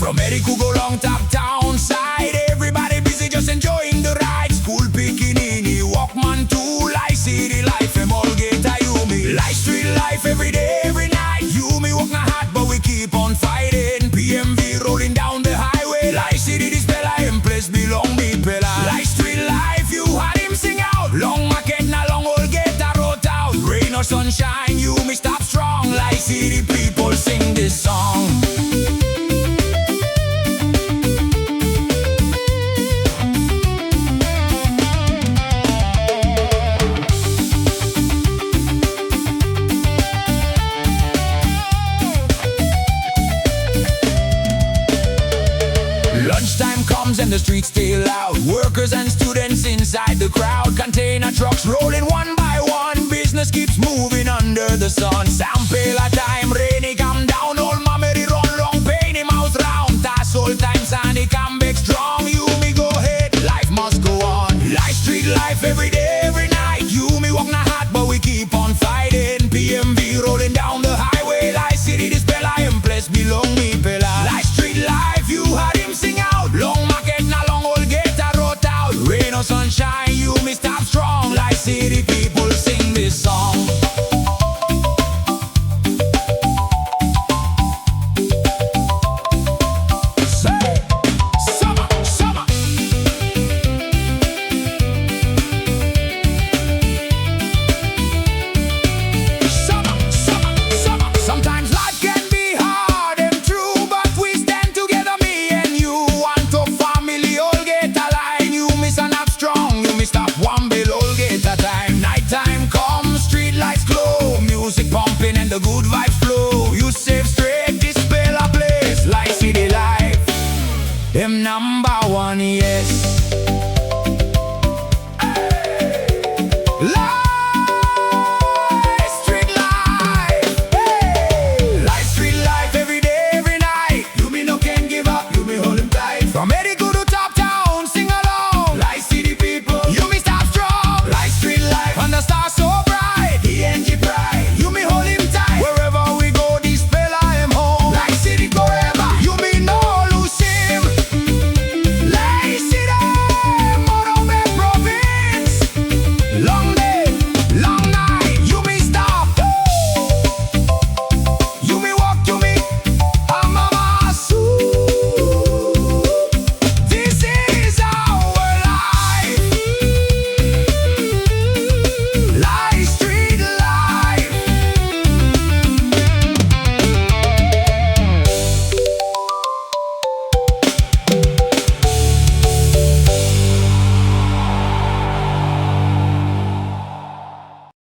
From Eriku go long top town side, everybody busy just enjoying the ride. School Pikinini, Walkman to Lae City Life, them all get a yumi. Lae Street Life every day, every night. Yumi walk na hard, but we keep on fighting. PMV rolling down the highway. Lae City this pela, him place belong me pela. Lae Street Life, you had him sing out. Long market na long old get a road out. Rain or sunshine, Yumi stop strong. Lae City people sing this song. Lunchtime comes and the streets stay loud. Workers and students inside the crowd. Container trucks rolling one by one. Business keeps moving under the sun. Sound pela